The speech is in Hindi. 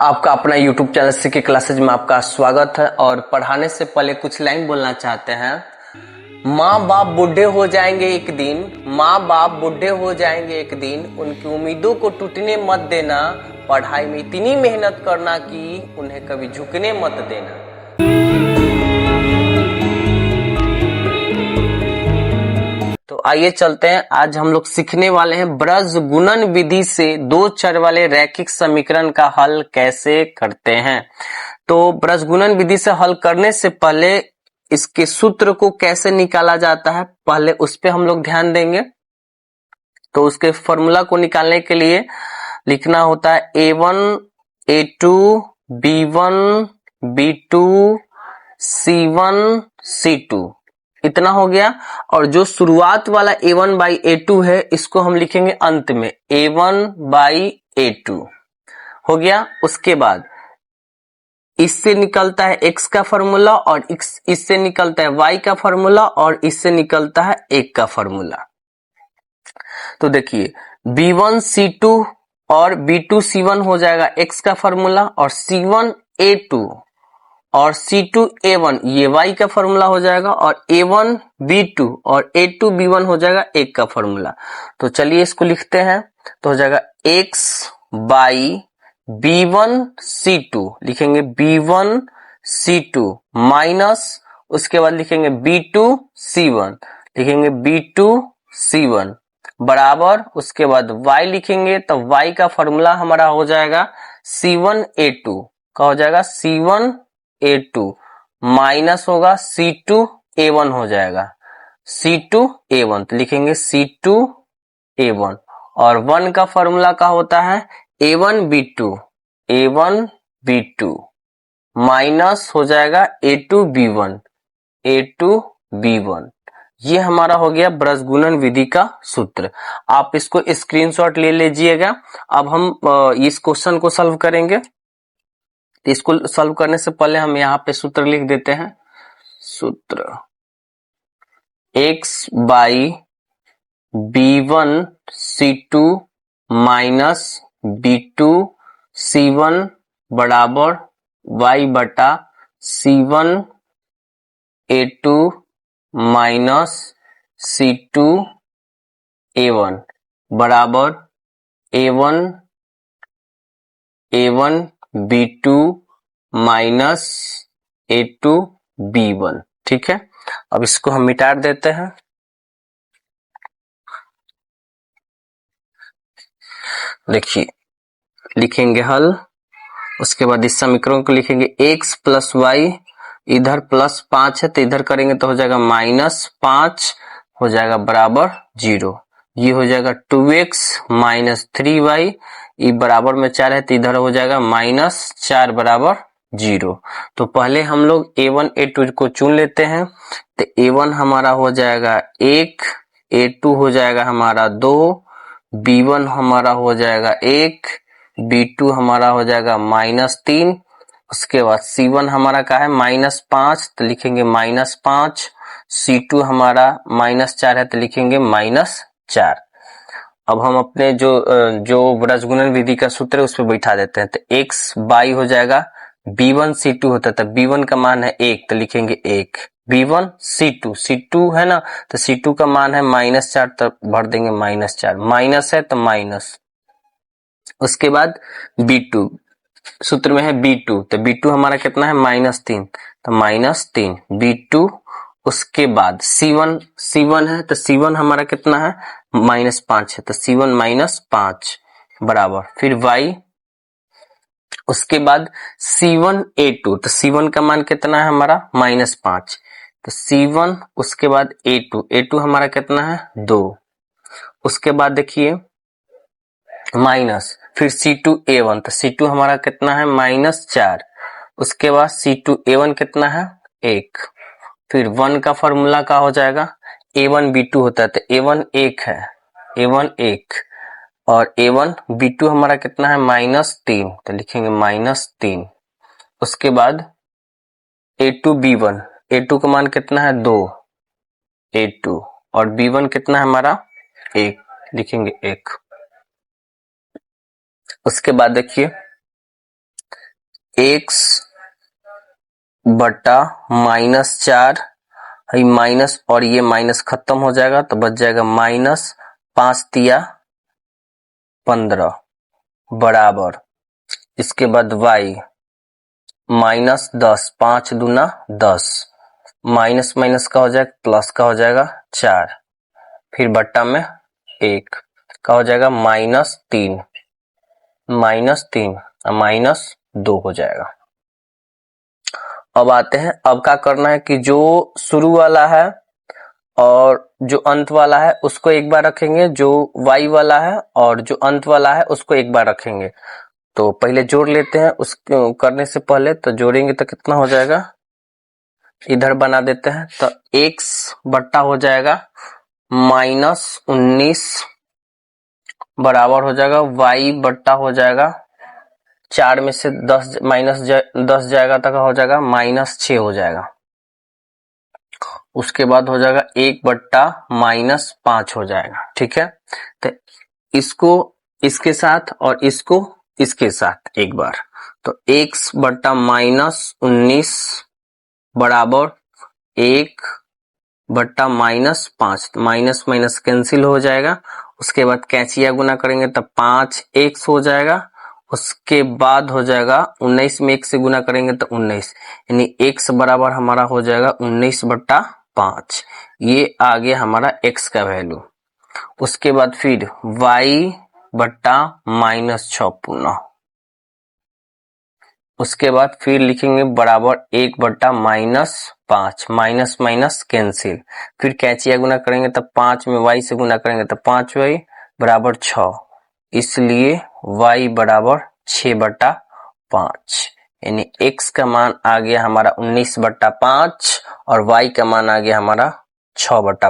आपका अपना YouTube चैनल सीके क्लासेज में आपका स्वागत है। और पढ़ाने से पहले कुछ लाइन बोलना चाहते हैं। माँ बाप बूढ़े हो जाएंगे एक दिन, माँ बाप बूढ़े हो जाएंगे एक दिन, उनकी उम्मीदों को टूटने मत देना, पढ़ाई में इतनी मेहनत करना कि उन्हें कभी झुकने मत देना। तो आइए चलते हैं। आज हम लोग सीखने वाले हैं ब्रज गुणन विधि से दो चर वाले रैखिक समीकरण का हल कैसे करते हैं। तो ब्रज गुणन विधि से हल करने से पहले इसके सूत्र को कैसे निकाला जाता है, पहले उस पे हम लोग ध्यान देंगे। तो उसके फॉर्मूला को निकालने के लिए लिखना होता है A1 A2 B1 B2 C1 C2, इतना हो गया। और जो शुरुआत वाला A1 बाई A2 है इसको हम लिखेंगे अंत में A1 बाई A2 हो गया। उसके बाद इससे निकलता है x का फॉर्मूला और इससे निकलता है y का फॉर्मूला और इससे निकलता है 1 का फॉर्मूला। तो देखिए B1 C2 और B2 C1 हो जाएगा x का फॉर्मूला, और C1 A2 और C2 A1 ये y का फॉर्मूला हो जाएगा, और A1 B2 और A2 B1 हो जाएगा 1 का फॉर्मूला। तो चलिए इसको लिखते हैं। तो हो जाएगा x बाई B1 C2, लिखेंगे B1 C2 माइनस उसके बाद लिखेंगे B2 C1, लिखेंगे B2 C1 बराबर उसके बाद y लिखेंगे। तो y का फॉर्मूला हमारा हो जाएगा C1 A2 का हो जाएगा C1 A2 माइनस होगा C2 A1 हो जाएगा C2 A1, तो लिखेंगे C2 A1, और 1 का फॉर्मूला का होता है A1 B2 माइनस हो जाएगा A2 B1। ये हमारा हो गया ब्रज गुणन विधि का सूत्र। आप इसको स्क्रीनशॉट ले लीजिएगा। अब हम इस क्वेश्चन को सॉल्व करेंगे। इसको सॉल्व करने से पहले हम यहाँ पे सूत्र लिख देते हैं। सूत्र x by B1 C2 minus B2 C1 बराबर y बटा C1 A2 minus C2 A1 बराबर A1 B2 minus A2 B1। ठीक है, अब इसको हम मिटा देते हैं। देखिए लिखेंगे हल, उसके बाद इस समीकरण को लिखेंगे x प्लस वाई, इधर प्लस 5 है तो इधर करेंगे तो हो जाएगा -5 हो जाएगा बराबर 0। ये हो जाएगा 2x माइनस 3y, ये बराबर में 4 है तो इधर हो जाएगा -4 बराबर 0। तो पहले हम लोग A1 A2 को चुन लेते हैं। तो A1 हमारा हो जाएगा 1, A2 हो जाएगा हमारा 2, B1 हमारा हो जाएगा 1, B2 हमारा हो जाएगा -3। उसके बाद C1 हमारा का है -5 तो लिखेंगे -5, C2 हमारा -4 है तो लिखेंगे -4। अब हम अपने जो ब्रज गुणन विधि का सूत्र है उस पर बैठा देते हैं। तो x बाई हो जाएगा B1 C2 होता है, तो B1 का मान है 1 तो लिखेंगे 1, B1 C2 है ना, तो C2 का मान है -4 तो भर देंगे -4, माइनस है तो माइनस। उसके बाद B2 सूत्र में है B2, तो B2 हमारा कितना है -3 तो -3 B2। उसके बाद C1 है तो C1 हमारा कितना है -5 है तो C1 -5 बराबर फिर y। उसके बाद C1 A2, तो C1 का मान कितना है हमारा -5 तो C1, उसके बाद A2 हमारा कितना है 2। उसके बाद देखिए माइनस फिर C2 A1, तो C2 हमारा कितना है -4। उसके बाद C2 A1 कितना है 1, फिर 1 का फॉर्मूला का हो जाएगा A1 B2 होता है तो A1 1 है, A1 1, और A1 B2 हमारा कितना है -3 तो लिखेंगे -3। उसके बाद A2 B1, A2 का मान कितना है 2 A2, और B1 कितना है हमारा 1 लिखेंगे 1। उसके बाद देखिए x बटा -4, ये माइनस और ये माइनस खत्म हो जाएगा तो बच जाएगा -5 तिया 15 बराबर, इसके बाद y -10, 5 दूना 10, माइनस माइनस का हो जाएगा प्लस का हो जाएगा 4, फिर बट्टा में 1 का हो जाएगा -3 -2 हो जाएगा। अब आते हैं, अब क्या करना है कि जो शुरू वाला है और जो अंत वाला है उसको एक बार रखेंगे, जो y वाला है और जो अंत वाला है उसको एक बार रखेंगे। तो पहले जोड़ लेते हैं, उसको करने से पहले तो जोड़ेंगे तो कितना हो जाएगा, इधर बना देते हैं तो x बट्टा हो जाएगा -19 बराबर हो जाएगा y बट्टा हो जाएगा 4 में से 10 -10 जाएगा तक हो जाएगा -6 हो जाएगा। उसके बाद हो जाएगा 1 बट्टा -5 हो जाएगा। ठीक है, तो इसको इसके साथ और इसको इसके साथ एक बार, तो x बट्टा -19 बराबर 1 बट्टा -5, माइनस माइनस कैंसिल हो जाएगा। उसके बाद कैंचिया गुना करेंगे तो 5x हो जाएगा। उसके बाद हो जाएगा 19 में 1 से गुना करेंगे तो 19, यानी x बराबर हमारा हो जाएगा 19 बट्टा 5, ये आ गया हमारा x का वैल्यू। उसके बाद फिर y बट्टा -6 पुनः, उसके बाद फिर लिखेंगे बराबर 1 बट्टा -5, माइनस माइनस कैंसिल, फिर कैंचिया गुना करेंगे तो 5 में y से गुना करेंगे तो 5y बराबर 6, इसलिए y बराबर 6 बट्टा 5, यानी x का मान आ गया हमारा 19 बट्टा 5 और y का मान आ गया हमारा 6 बट्टा